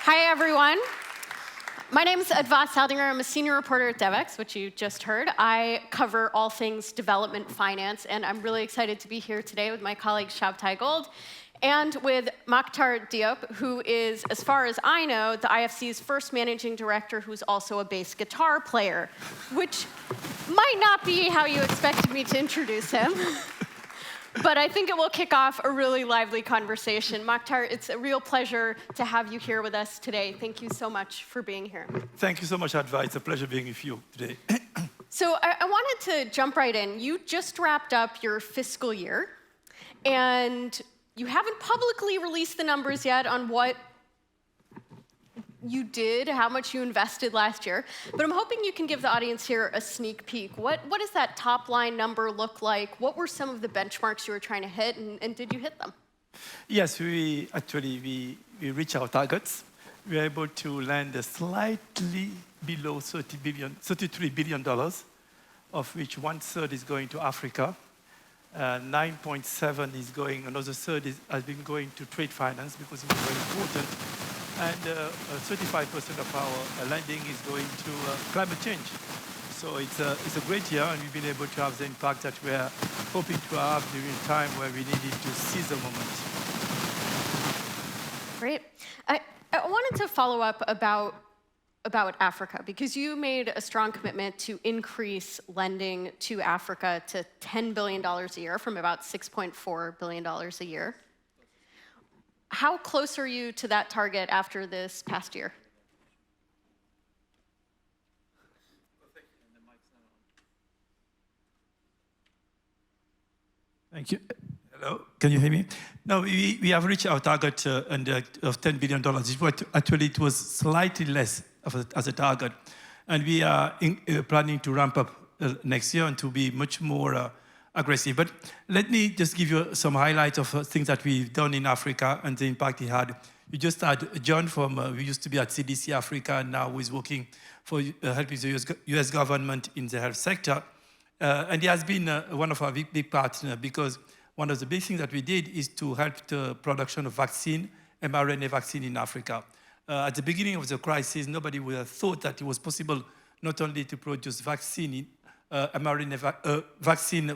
Hi, everyone. My name is Advas Saldinger. I'm a senior reporter at Devex, which you just heard. I cover all things development finance, and I'm really excited to be here today with my colleague Shabtai Gold and with Makhtar Diop, who is, as far as I know, the IFC's first managing director who's also a bass guitar player, which might not be how you expected me to introduce him. But I think it will kick off a really lively conversation. Makhtar, it's a real pleasure to have you here with us today. Thank you so much for being here. Thank you so much, Adva. It's a pleasure being with you today. So I wanted to jump right in. You just wrapped up your fiscal year, and you haven't publicly released the numbers yet on what you did, how much you invested last year, but I'm hoping you can give the audience here a sneak peek. What does that top line number look like? What were some of the benchmarks you were trying to hit, and did you hit them? Yes, we reached our targets. We were able to land slightly below $33 billion, of which 1/3 is going to Africa. 9.7 is going, another third has been going to trade finance because it was very important. And 35% of our lending is going to climate change. So it's a great year, and we've been able to have the impact that we're hoping to have during a time where we needed to seize the moment. Great. I wanted to follow up about Africa, because you made a strong commitment to increase lending to Africa to $10 billion a year from about $6.4 billion a year. How close are you to that target after this past year? Thank you. Hello, can you hear me? No, we have reached our target of $10 billion. Actually, it was slightly less as a target. And we are planning to ramp up next year and to be much more aggressive. But let me just give you some highlights of things that we've done in Africa and the impact it had. You just had John from, we used to be at CDC Africa, and now he's working for helping the US government in the health sector. And he has been one of our big partners, because one of the big things that we did is to help the production of vaccine, mRNA vaccine in Africa. At the beginning of the crisis, nobody would have thought that it was possible not only to produce vaccine mRNA vaccine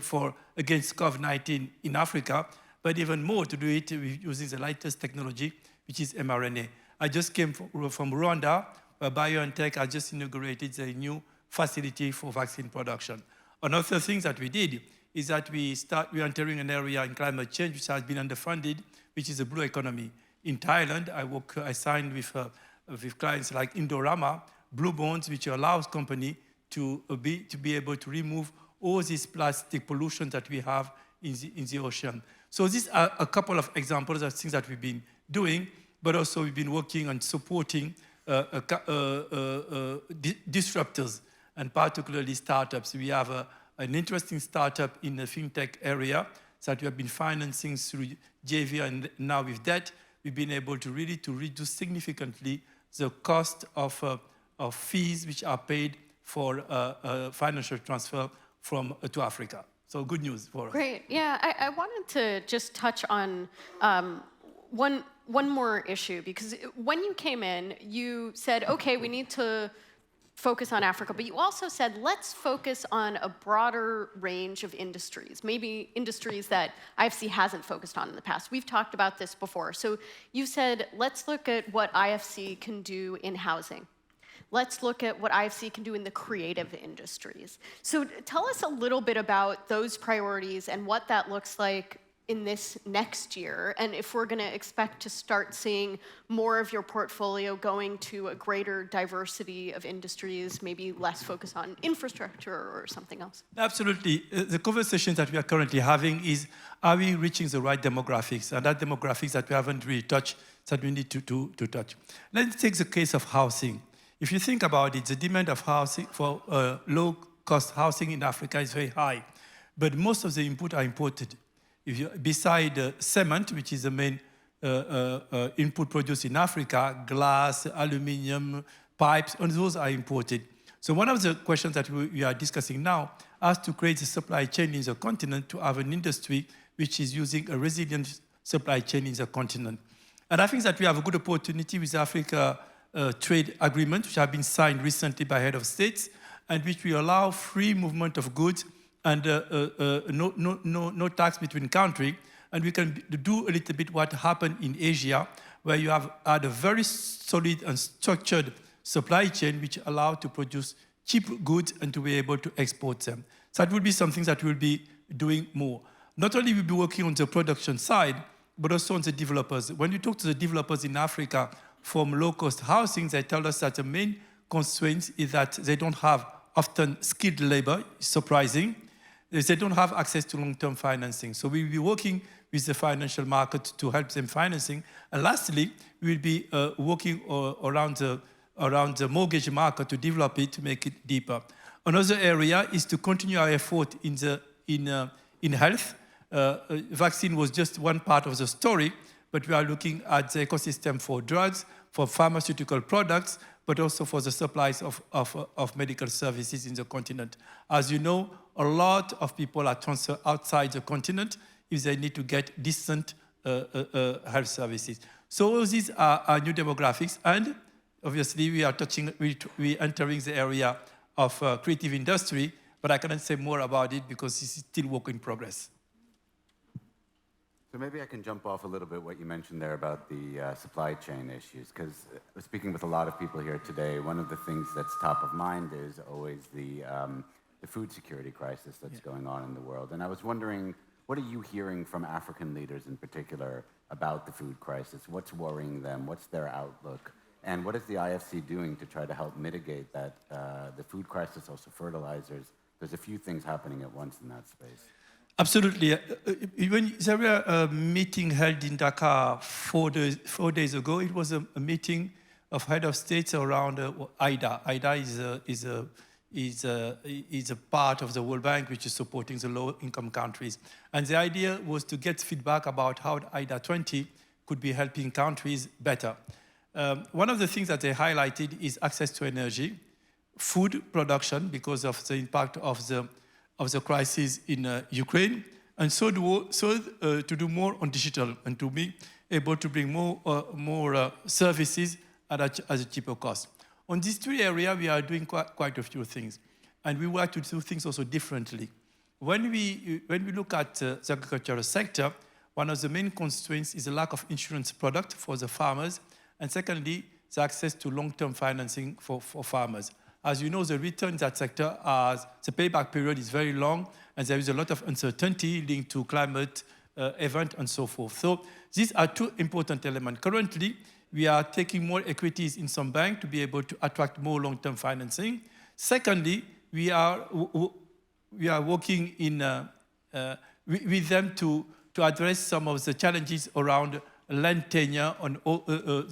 against COVID-19 in Africa, but even more to do it using the latest technology, which is mRNA. I just came from Rwanda, where BioNTech has just inaugurated a new facility for vaccine production. Another thing that we did is that we are entering an area in climate change which has been underfunded, which is the blue economy. In Thailand, I signed with clients like Indorama, blue bonds, which allows company to be able to remove all this plastic pollution that we have in the ocean. So these are a couple of examples of things that we've been doing, but also we've been working on supporting disruptors, and particularly startups. We have an interesting startup in the fintech area that we have been financing through JV, and now with debt, we've been able to really reduce significantly the cost of fees which are paid for financial transfer to Africa. So good news for us. Great. Yeah, I wanted to just touch on one more issue, because when you came in, you said, okay, we need to focus on Africa, but you also said, let's focus on a broader range of industries, maybe industries that IFC hasn't focused on in the past. We've talked about this before. So you said, let's look at what IFC can do in housing. Let's look at what IFC can do in the creative industries. So tell us a little bit about those priorities and what that looks like in this next year, and if we're going to expect to start seeing more of your portfolio going to a greater diversity of industries, maybe less focus on infrastructure or something else. Absolutely. The conversation that we are currently having is, are we reaching the right demographics? And that demographics that we haven't really touched, that we need to touch. Let's take the case of housing. If you think about it, the demand of housing for low-cost housing in Africa is very high, but most of the input are imported. Beside cement, which is the main input produced in Africa, glass, aluminium, pipes, and those are imported. So one of the questions that we are discussing now is to create a supply chain in the continent to have an industry which is using a resilient supply chain in the continent. And I think that we have a good opportunity with Africa trade agreement, which have been signed recently by head of states, and which will allow free movement of goods and no tax between countries. And we can do a little bit what happened in Asia, where you have had a very solid and structured supply chain, which allow to produce cheap goods and to be able to export them. So that will be something that we'll be doing more. Not only will we be working on the production side, but also on the developers. When you talk to the developers in Africa from low-cost housing, they tell us that the main constraint is that they don't have often skilled labor. It's surprising. They don't have access to long-term financing. So we'll be working with the financial market to help them financing. And lastly, we'll be working around the mortgage market to develop it, to make it deeper. Another area is to continue our effort in health. Vaccine was just one part of the story, but we are looking at the ecosystem for drugs, for pharmaceutical products, but also for the supplies of medical services in the continent. As you know, a lot of people are transferred outside the continent if they need to get decent health services. So all these are new demographics, and obviously we are entering the area of creative industry, but I cannot say more about it because it's still work in progress. So maybe I can jump off a little bit what you mentioned there about the supply chain issues, because speaking with a lot of people here today, one of the things that's top of mind is always the food security crisis that's going on in the world. And I was wondering, what are you hearing from African leaders in particular about the food crisis? What's worrying them? What's their outlook? And what is the IFC doing to try to help mitigate that, the food crisis, also fertilizers? There's a few things happening at once in that space. Absolutely. When there were a meeting held in Dakar 4 days ago, it was a meeting of head of states around IDA. IDA is a part of the World Bank which is supporting the low-income countries. And the idea was to get feedback about how IDA 20 could be helping countries better. One of the things that they highlighted is access to energy, food production because of the impact of the crisis in Ukraine, and to do more on digital and to be able to bring more services at a cheaper cost. On these three areas, we are doing quite a few things, and we want to do things also differently. When we look at the agricultural sector, one of the main constraints is the lack of insurance product for the farmers, and secondly, the access to long-term financing for farmers. As you know, the return in that sector, the payback period is very long, and there is a lot of uncertainty linked to climate event and so forth. So these are two important elements. Currently, we are taking more equities in some banks to be able to attract more long-term financing. Secondly, we are working with them to address some of the challenges around land tenure and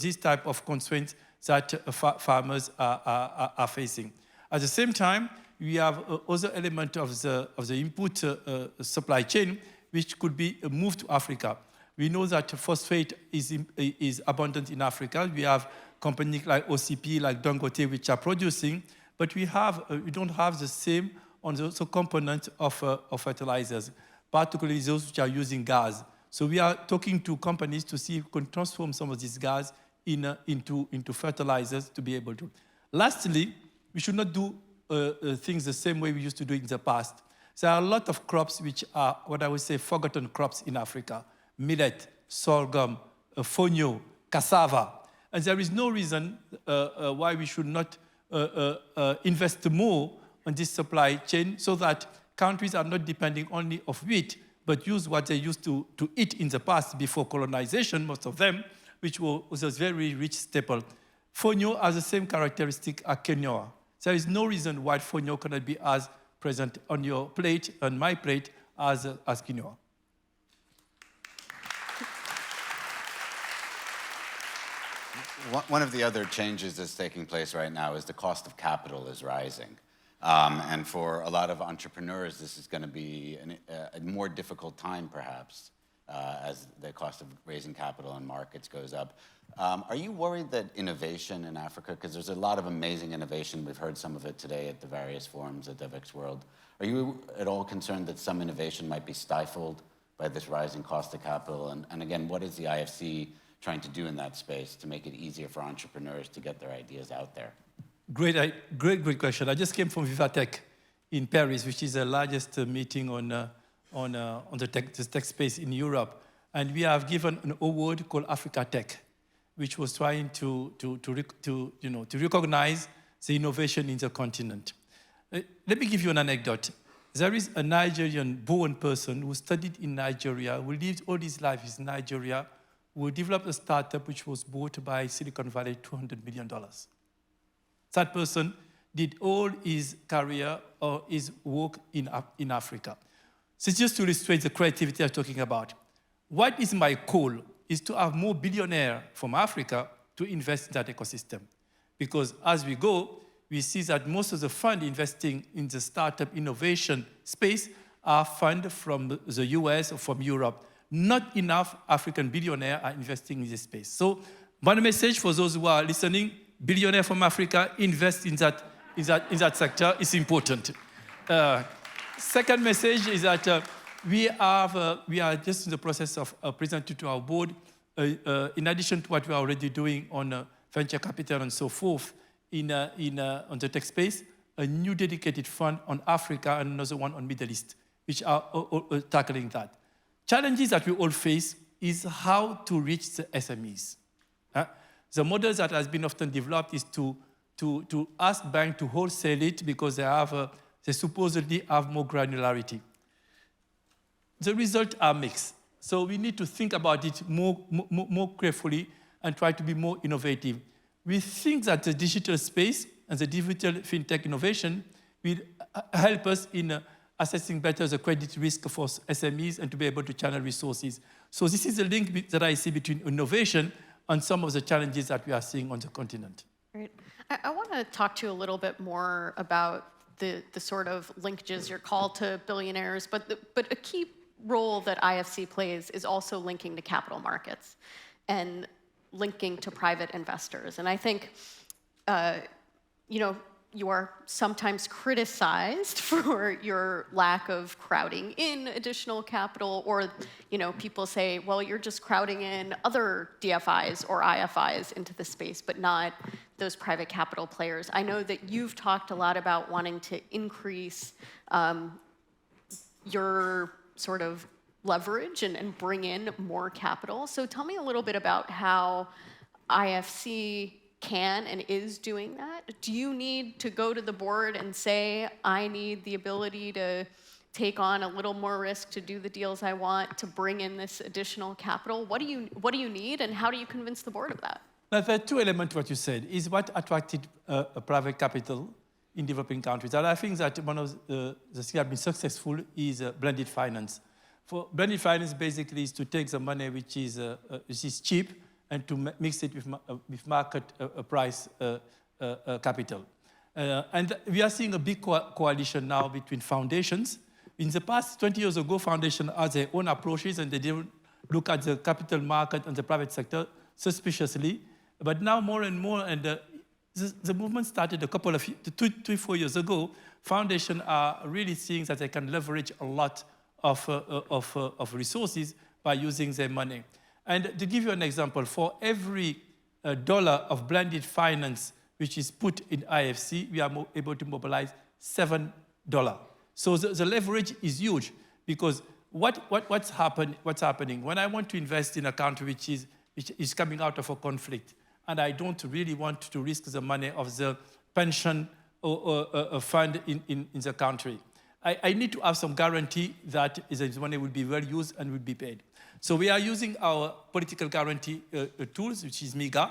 this type of constraints that farmers are facing. At the same time, we have other element of the input supply chain, which could be moved to Africa. We know that phosphate is abundant in Africa. We have companies like OCP, like Dangote, which are producing, but we don't have the same on the component of fertilizers, particularly those which are using gas. So we are talking to companies to see if we can transform some of this gas into fertilizers to be able to. Lastly, we should not do things the same way we used to do in the past. There are a lot of crops which are what I would say forgotten crops in Africa. Millet, sorghum, fonio, cassava. And there is no reason why we should not invest more on this supply chain so that countries are not depending only on wheat, but use what they used to eat in the past before colonization, most of them, which was a very rich staple. Fonio has the same characteristic as quinoa. There is no reason why fonio cannot be as present on your plate, on my plate, as quinoa. One of the other changes that's taking place right now is the cost of capital is rising. And for a lot of entrepreneurs, this is going to be a more difficult time, perhaps, as the cost of raising capital in markets goes up. Are you worried that innovation in Africa, because there's a lot of amazing innovation, we've heard some of it today at the various forums at Devex World, are you at all concerned that some innovation might be stifled by this rising cost of capital? And again, what is the IFC trying to do in that space to make it easier for entrepreneurs to get their ideas out there? Great question. I just came from Vivatech in Paris, which is the largest meeting on the tech space in Europe. And we have given an award called Africa Tech, which was trying to recognize the innovation in the continent. Let me give you an anecdote. There is a Nigerian-born person who studied in Nigeria, who lived all his life in Nigeria, who developed a startup which was bought by Silicon Valley, $200 million. That person did all his career or his work in Africa. So just to illustrate the creativity I'm talking about, what is my goal is to have more billionaires from Africa to invest in that ecosystem. Because as we go, we see that most of the fund investing in the startup innovation space are funds from the US or from Europe. Not enough African billionaires are investing in this space. So one message for those who are listening, billionaires from Africa invest in that sector is important. Second message is that we are just in the process of presenting to our board, in addition to what we are already doing on venture capital and so forth, on the tech space, a new dedicated fund on Africa and another one on Middle East, which are tackling that. Challenges that we all face is how to reach the SMEs. The model that has been often developed is to ask banks to wholesale it because they supposedly have more granularity. The results are mixed. So we need to think about it more carefully and try to be more innovative. We think that the digital space and the digital fintech innovation will help us in assessing better the credit risk for SMEs and to be able to channel resources. So this is a link that I see between innovation and some of the challenges that we are seeing on the continent. Great. I want to talk to you a little bit more about the sort of linkages, your call to billionaires, but a key role that IFC plays is also linking to capital markets and linking to private investors. And I think, you are sometimes criticized for your lack of crowding in additional capital, or people say, well, you're just crowding in other DFIs or IFIs into the space, but not those private capital players. I know that you've talked a lot about wanting to increase your sort of leverage and bring in more capital. So tell me a little bit about how IFC can and is doing that. Do you need to go to the board and say, I need the ability to take on a little more risk to do the deals I want, to bring in this additional capital? What do you need, and how do you convince the board of that? Now, there are two elements to what you said. Is what attracted private capital in developing countries. And I think that one of the things that have been successful is blended finance. For blended finance, basically, is to take the money which is cheap and to mix it with market price capital. And we are seeing a big coalition now between foundations. In the past, 20 years ago, foundations had their own approaches and they didn't look at the capital market and the private sector suspiciously. But now more and more, and the movement started a couple of 4 years ago, foundations are really seeing that they can leverage a lot of resources by using their money. And to give you an example, for every dollar of blended finance which is put in IFC, we are able to mobilize $7. So the leverage is huge, because what's happening when I want to invest in a country which is coming out of a conflict, and I don't really want to risk the money of the pension or fund in the country. I need to have some guarantee that the money will be well used and will be paid. So we are using our political guarantee tools, which is MIGA,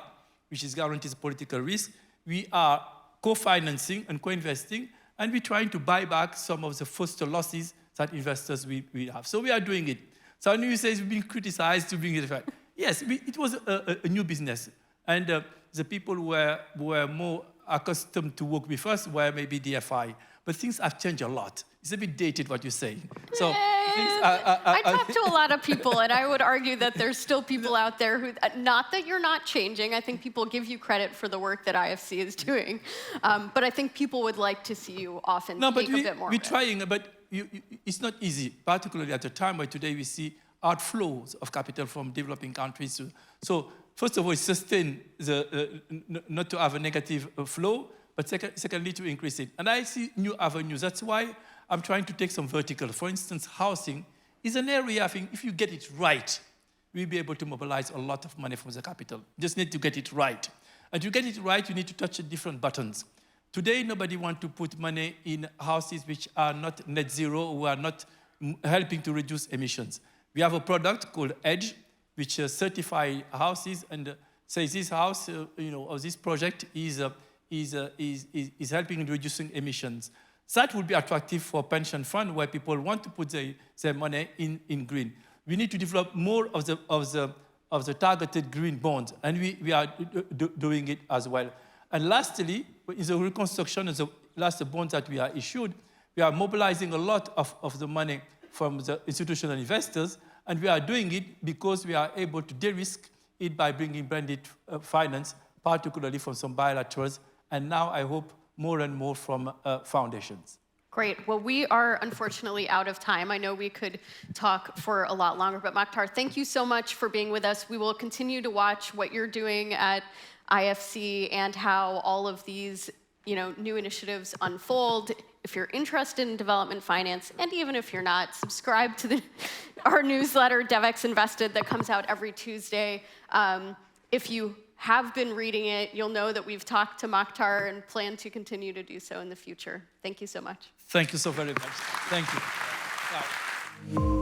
which is guarantees political risk. We are co-financing and co-investing, and we're trying to buy back some of the first losses that investors we have. So we are doing it. So when you say we've been criticized to bring it back, yes, it was a new business. And the people who were more accustomed to work with us were maybe DFI. But things have changed a lot. It's a bit dated what you're saying. So I talk to a lot of people, and I would argue that there's still people out there who, not that you're not changing, I think people give you credit for the work that IFC is doing, but I think people would like to see you often take a bit more. We're trying, but it's not easy, particularly at a time where today we see outflows of capital from developing countries. So first of all, it's sustain not to have a negative flow, but secondly, to increase it. And I see new avenues. That's why I'm trying to take some vertical. For instance, housing is an area, I think, if you get it right, we'll be able to mobilize a lot of money from the capital. Just need to get it right. And to get it right, you need to touch different buttons. Today, nobody wants to put money in houses which are not net zero, who are not helping to reduce emissions. We have a product called Edge, which certifies houses and says this house, or this project is helping in reducing emissions. That would be attractive for pension fund where people want to put their money in green. We need to develop more of the targeted green bonds, and we are doing it as well. And lastly, in the reconstruction of the last bonds that we are issued, we are mobilizing a lot of the money from the institutional investors, and we are doing it because we are able to de-risk it by bringing branded finance, particularly from some bilaterals, and now I hope more and more from foundations. Great. Well, we are unfortunately out of time. I know we could talk for a lot longer, but Makhtar, thank you so much for being with us. We will continue to watch what you're doing at IFC and how all of these new initiatives unfold. If you're interested in development finance, and even if you're not, subscribe to our newsletter, Devex Invested, that comes out every Tuesday. If you have been reading it, you'll know that we've talked to Makhtar and plan to continue to do so in the future. Thank you so much. Thank you so very much. Thank you. Bye.